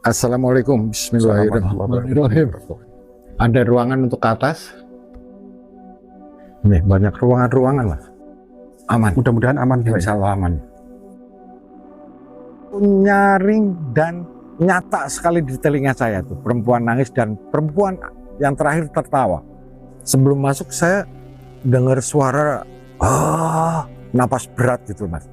Assalamualaikum, bismillahirrahmanirrahim. Ada ruangan untuk ke atas. Nih, banyak ruangan-ruangan lah. Aman. Mudah-mudahan aman. Insya Allah aman. Nyaring dan nyata sekali di telinga saya tuh. Perempuan nangis dan perempuan yang terakhir tertawa. Sebelum masuk saya dengar suara napas berat gitu, Mas.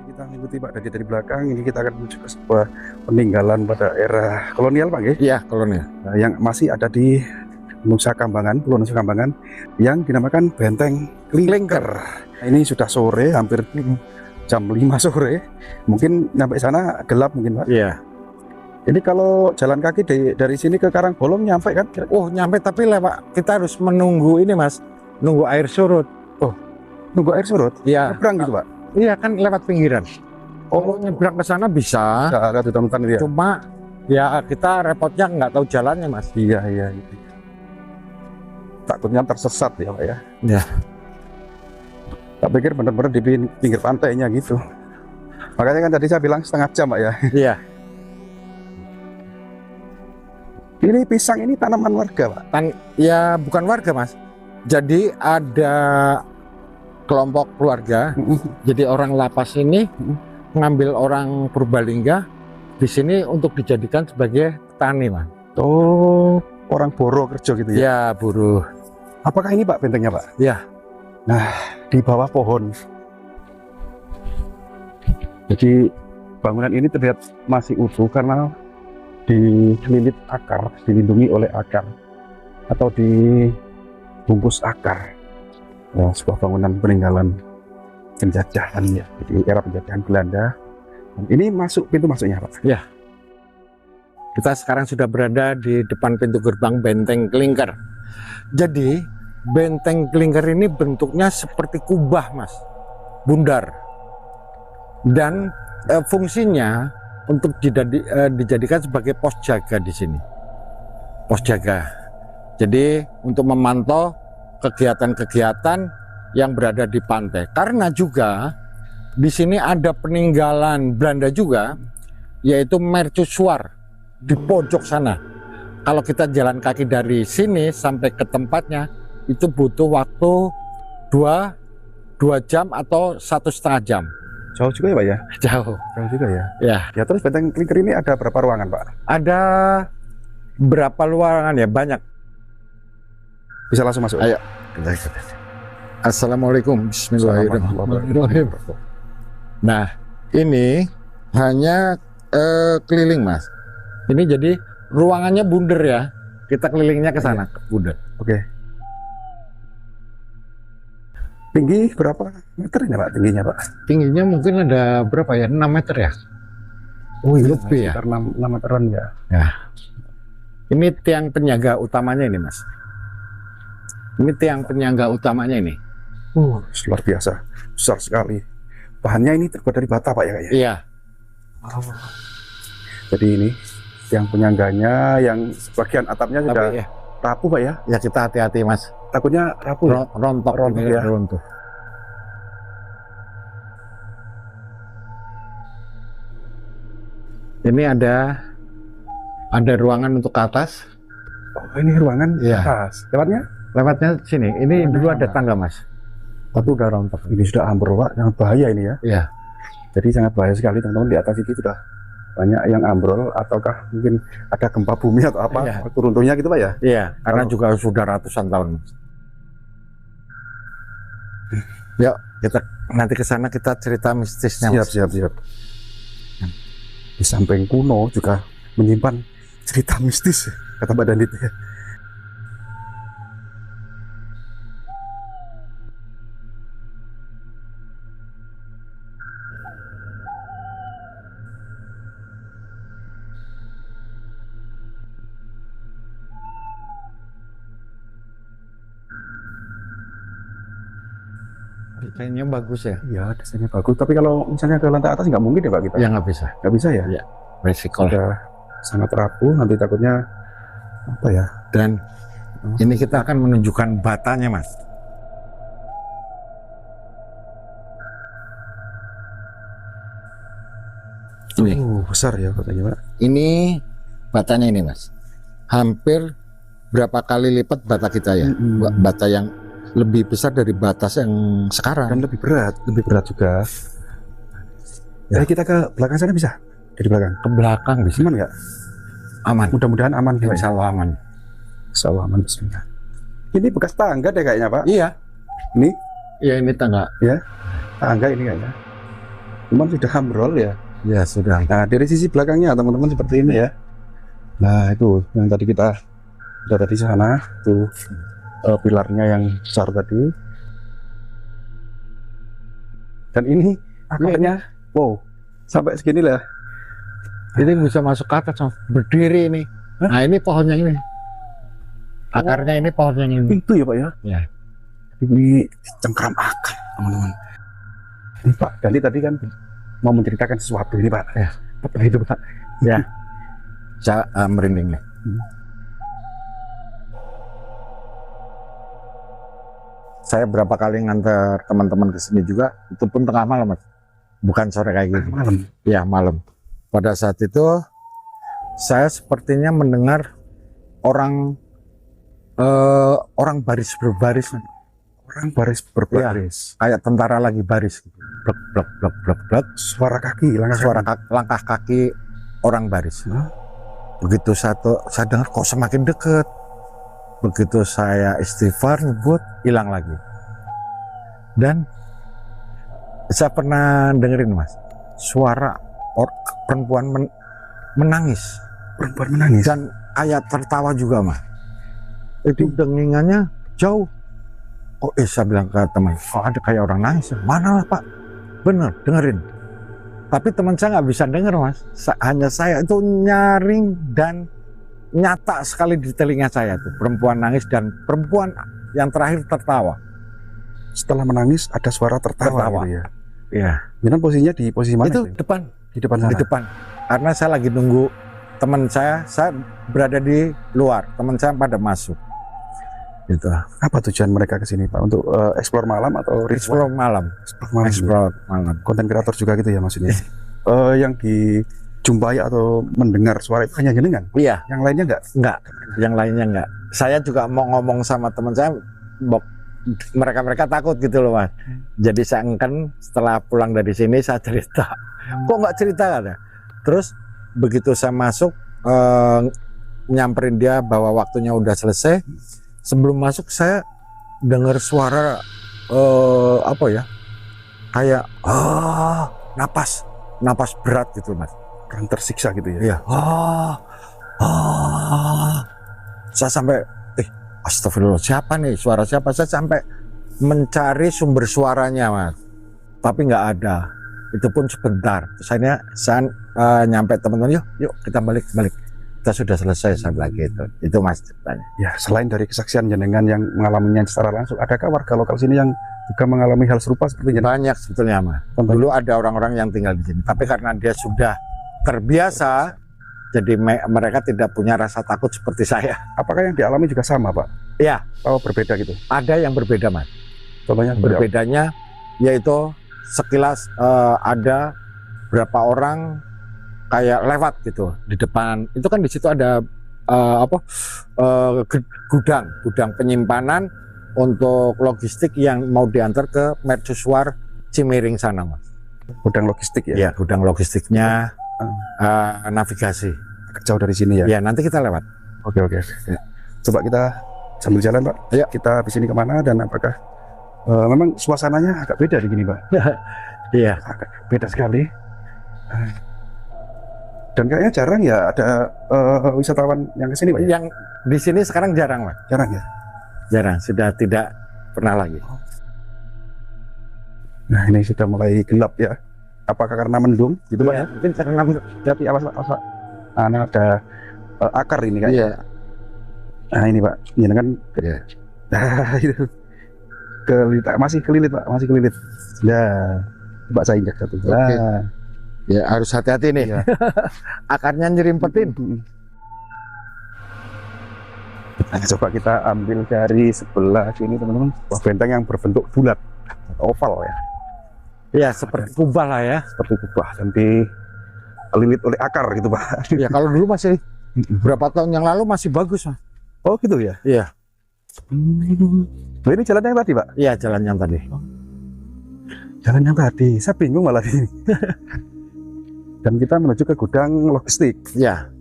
Kita mengikuti Pak dari belakang. Ini kita akan menuju ke sebuah peninggalan pada era kolonial Pak, nggih? Iya, kolonial. Yang masih ada di Nusa Kambangan, Pulau Nusa Kambangan, yang dinamakan Benteng Klingker. Nah, ini sudah sore, hampir jam 5 sore. Mungkin sampai sana gelap mungkin Pak. Iya. Ini kalau jalan kaki dari sini ke Karangbolong nyampe kan? Oh, nyampe tapi lewat. Kita harus menunggu ini, Mas. Nunggu air surut. Nunggu air surut? Iya. Nyebrang gitu Pak? Iya, kan lewat pinggiran. Oh, nyebrang ke sana bisa. Ada hutan-hutan itu ya? Cuma ya kita repotnya nggak tahu jalannya, Mas. Iya. Takutnya tersesat ya Pak ya? Iya. Tak pikir benar-benar di pinggir pantainya gitu. Makanya kan tadi saya bilang setengah jam Pak ya? Iya. Ini pisang ini tanaman warga Pak? Ya bukan warga, Mas. Jadi ada kelompok keluarga. Jadi orang lapas ini ngambil orang Purbalingga di sini untuk dijadikan sebagai petani, Mas. Oh, orang Boro kerja gitu ya? Ya, buruh. Apakah ini Pak bentengnya Pak? Ya. Nah, di bawah pohon. Jadi bangunan ini terlihat masih utuh karena dililit akar, dilindungi oleh akar atau dibungkus akar. Ya, sebuah bangunan peninggalan penjajahan ya, jadi era penjajahan Belanda. Dan ini pintu masuknya Pak. Ya. Kita sekarang sudah berada di depan pintu gerbang Benteng Klingker. Jadi Benteng Klingker ini bentuknya seperti kubah, Mas, bundar. Dan fungsinya untuk dijadikan sebagai pos jaga di sini. Pos jaga. Jadi untuk memantau kegiatan-kegiatan yang berada di pantai. Karena juga di sini ada peninggalan Belanda juga, yaitu mercusuar di pojok sana. Kalau kita jalan kaki dari sini sampai ke tempatnya, itu butuh waktu 2 jam atau 1,5 jam. Jauh juga ya Pak ya? Jauh. Jauh juga ya? Ya. Ya, terus Benteng Klingker ini ada berapa ruangan Pak? Ada berapa ruangan ya? Banyak. Bisa langsung masuk? Ayo. Assalamualaikum, bismillahirrahmanirrahim. Nah, ini hanya keliling, Mas. Ini jadi ruangannya bundar ya. Kita kelilingnya ke sana, bundar. Oke. Tinggi berapa meter ini Pak? Tingginya Pak? Tingginya mungkin ada berapa ya? 6 meter ya? Oh iya, lebih ya? sekitar 6 meteran ya. Ya. Ini tiang penjaga utamanya ini, Mas. Ini tiang penyangga utamanya ini. Luar biasa, besar sekali. Bahannya ini terbuat dari bata Pak ya kayaknya? Iya. Jadi ini tiang penyangganya, yang sebagian atapnya sudah rapuh Pak ya? Ya kita hati-hati Mas. Takutnya rapuh ya? Rontok ya? Runtuh. Ini ada ruangan untuk ke atas. Oh ini ruangan ya. Atas. Lewatnya sini. Ini dulu ada tangga Mas. Tapi udah rontok. Ini sudah ambrol Pak, sangat bahaya ini ya. Iya. Jadi sangat bahaya sekali teman-teman, di atas itu sudah banyak yang ambrol, ataukah mungkin ada gempa bumi atau apa, runtuhnya gitu Pak ya? Iya, karena juga sudah ratusan tahun. Yuk, kita nanti ke sana kita cerita mistisnya. Siap. Di samping kuno juga menyimpan cerita mistis, kata Mbak Dandit ya. Desainnya bagus ya? Iya, desainnya bagus. Tapi kalau misalnya ke lantai atas nggak mungkin ya Pak kita? Ya nggak bisa. Nggak bisa ya? Iya. Resiko. Sudah sangat rapuh, nanti takutnya apa ya? Dan ini kita akan menunjukkan batanya, Mas. Ini. Besar ya batanya, Pak. Ini batanya ini, Mas. Hampir berapa kali lipat bata kita ya. Bata yang lebih besar dari batas yang sekarang. Dan lebih berat juga. Ya. Kita ke belakang sana bisa? Dari belakang? Ke belakang bisa. Aman nggak? Aman. Mudah-mudahan aman. Insya Allah aman. Insya Allah aman. Bismillah. Ini bekas tangga deh kayaknya, Pak. Iya. Ini? Iya, ini tangga. Ya, tangga ini kayaknya. Cuman sudah ambrol ya. Ya sudah. Nah, dari sisi belakangnya teman-teman seperti ini ya. Nah, itu yang tadi kita udah tadi sana tuh pilarnya yang besar tadi. Dan ini akarnya wow, sampai segini lah. Ini bisa masuk ke atas, berdiri ini. Hah? Nah, ini pohonnya ini. Akarnya ini, pohonnya ini. Itu ya, Pak ya? Ya. Ini cengkram akar, teman-teman. Ini Pak, Dandi tadi kan mau menceritakan sesuatu ini, Pak. Ya. Apa itu, Pak? Ya. Saya merinding nih. Saya berapa kali ngantar teman-teman ke sini juga, itu pun tengah malam, Mas. Bukan sore kayak gini. Malam. Ya, malam. Pada saat itu saya sepertinya mendengar orang baris berbaris. Orang baris berbaris. Kayak tentara lagi baris. Blek blek blek blek blek. Suara kaki, Langkah kaki orang baris. Begitu saya dengar kok semakin dekat. Begitu saya istighfar nyebut, hilang lagi. Dan saya pernah dengerin, Mas, suara perempuan menangis. Perempuan menangis. Dan kayak tertawa juga, Mas. Itu dengingannya jauh. Oh, saya bilang ke teman, kok ada kayak orang nangis? Mana lah, Pak? Bener, dengerin. Tapi teman saya nggak bisa denger, Mas. Hanya saya itu nyaring dan nyata sekali di telinga saya tuh. Perempuan nangis dan perempuan yang terakhir tertawa. Setelah menangis ada suara tertawa. Gitu ya. Iya. Ini posisinya di posisi mana? Itu depan. Di depan sana? Di depan. Karena saya lagi nunggu teman saya berada di luar. Teman saya pada masuk. Gitu. Apa tujuan mereka ke sini, Pak? Untuk explore malam atau explore malam? Explore malam. Konten kreator juga gitu ya maksudnya? Yang dijumpai atau mendengar suara itu hanya jenengan? Iya. Yang lainnya enggak? Yang lainnya enggak. Saya juga mau ngomong sama teman saya, mereka takut gitu loh, Mas. Jadi saya engken setelah pulang dari sini saya cerita. Kok nggak cerita, ada? Terus begitu saya masuk, nyamperin dia bahwa waktunya udah selesai. Sebelum masuk saya dengar suara apa ya? Kayak napas berat gitu, Mas. Orang tersiksa gitu ya? Iya. Saya sampai astagfirullah, siapa nih? Suara siapa? Saya sampai mencari sumber suaranya, Mas. Tapi nggak ada. Itu pun sebentar. Saya nyampe teman-teman, yuk kita balik. Kita sudah selesai, saya bilang gitu. Itu, Mas, ceritanya. Ya, selain dari kesaksian jenengan yang mengalaminya secara langsung, adakah warga lokal sini yang juga mengalami hal serupa seperti jenengan? Banyak sebetulnya, Mas. Dulu ada orang-orang yang tinggal di sini, tapi karena dia sudah terbiasa, jadi mereka tidak punya rasa takut seperti saya. Apakah yang dialami juga sama, Pak? Iya. Oh, berbeda gitu? Ada yang berbeda, Mas. Contohnya? Berbedanya yaitu sekilas ada berapa orang kayak lewat gitu di depan. Itu kan di situ ada gudang penyimpanan untuk logistik yang mau diantar ke mercusuar Cimiring sana, Mas. Gudang logistik ya? Iya, gudang logistiknya navigasi. Jauh dari sini ya? Iya, nanti kita lewat. Oke. Coba kita sambil jalan, Pak. Ayo. Kita di sini kemana dan apakah memang suasananya agak beda di sini, Pak? Iya. Agak beda sekali. Dan kayaknya jarang ya ada wisatawan yang kesini, Pak? Yang di sini sekarang jarang, Pak. Jarang ya? Jarang, sudah tidak pernah lagi. Nah, ini sudah mulai gelap ya. Apakah karena mendung gitu, Pak? Ya, mungkin karena Hati, awas, Pak. Nah, ada akar ini kan? Iya. Nah, ini, Pak. Ini kan Iya. Nah, itu. Masih kelilit, Pak. Masih kelilit. Ya. Coba saya injak satu. Oke. Nah. Ya harus hati-hati nih. Iya. Akarnya nyerimpetin. Nah, coba kita ambil dari sebelah sini teman-teman. Wah, benteng yang berbentuk bulat, oval ya, Ya seperti kubah lah ya. seperti kubah dan dililit oleh akar gitu Pak. Ya kalau dulu masih berapa tahun yang lalu masih bagus, Mas. Oh gitu ya? Iya. Nah, ini jalan yang tadi Pak? Iya, jalan yang tadi. Jalan yang tadi, saya bingung malah ini. Dan kita menuju ke gudang logistik. Ya.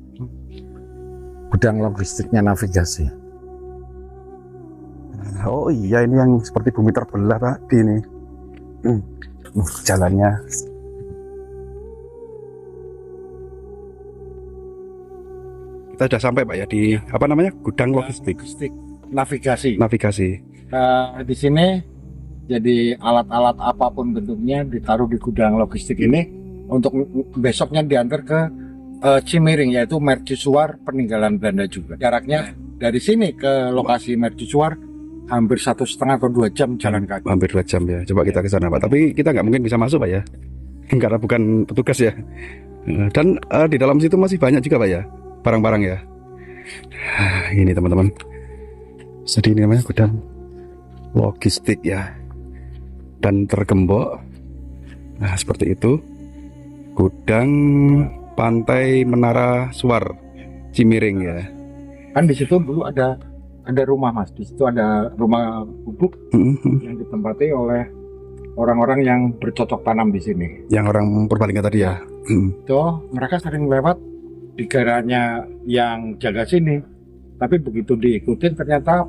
Gudang logistiknya navigasi. Oh iya, ini yang seperti bumi terbelah tadi nih. Jalannya. Kita sudah sampai Pak ya di apa namanya, gudang logistik. Navigasi. Navigasi. Di sini jadi alat-alat apapun bentuknya ditaruh di gudang logistik ini untuk besoknya diantar ke Cimiring, yaitu mercusuar peninggalan Belanda juga. Jaraknya dari sini ke lokasi mercusuar hampir 1,5 atau 2 jam jalan kaki. Hampir 2 jam ya. Coba kita ke sana Pak. Tapi kita nggak mungkin bisa masuk Pak ya, karena bukan petugas ya. Dan di dalam situ masih banyak juga Pak ya, barang-barang ya. Ini teman-teman. Jadi ini namanya gudang logistik ya. Dan tergembok. Nah seperti itu. Gudang Pantai Menara Suar Cimiring ya. Kan di situ dulu ada rumah, Mas. Di situ ada rumah gubuk yang ditempati oleh orang-orang yang bercocok tanam di sini. Yang orang Purbalingga tadi ya. Itu mereka sering lewat di garanya yang jaga sini. Tapi begitu diikutin ternyata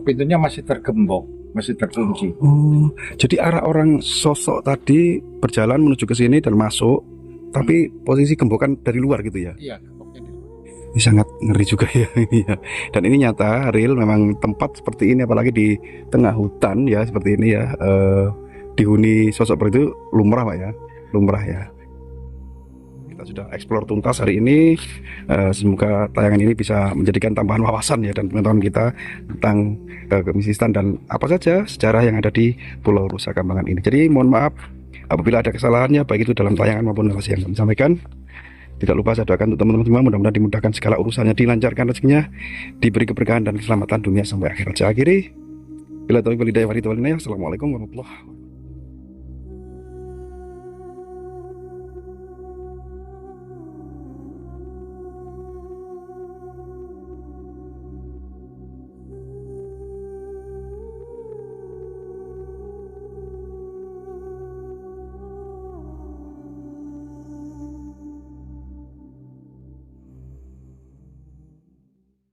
pintunya masih tergembok, masih terkunci. Oh, jadi arah orang sosok tadi berjalan menuju ke sini dan masuk, tapi posisi gembokan dari luar gitu ya? Iya, gemboknya di luar. Ini sangat ngeri juga ya. Dan ini nyata, real, memang tempat seperti ini, apalagi di tengah hutan ya, seperti ini ya. Dihuni sosok seperti itu lumrah Pak ya, lumrah ya. Kita sudah eksplor tuntas hari ini. Semoga tayangan ini bisa menjadikan tambahan wawasan ya dan pengetahuan kita tentang kemisisan dan apa saja sejarah yang ada di Pulau Nusa Kambangan ini. Jadi mohon maaf apabila ada kesalahannya, baik itu dalam tayangan maupun narasi yang kami sampaikan. Tidak lupa saya doakan untuk teman-teman semua, mudah-mudahan dimudahkan segala urusannya, dilancarkan rezekinya, diberi keberkahan dan keselamatan dunia sampai akhirat. Saya akhiri. Bila taufiq wal hidayah. Assalamualaikum warahmatullahi wabarakatuh.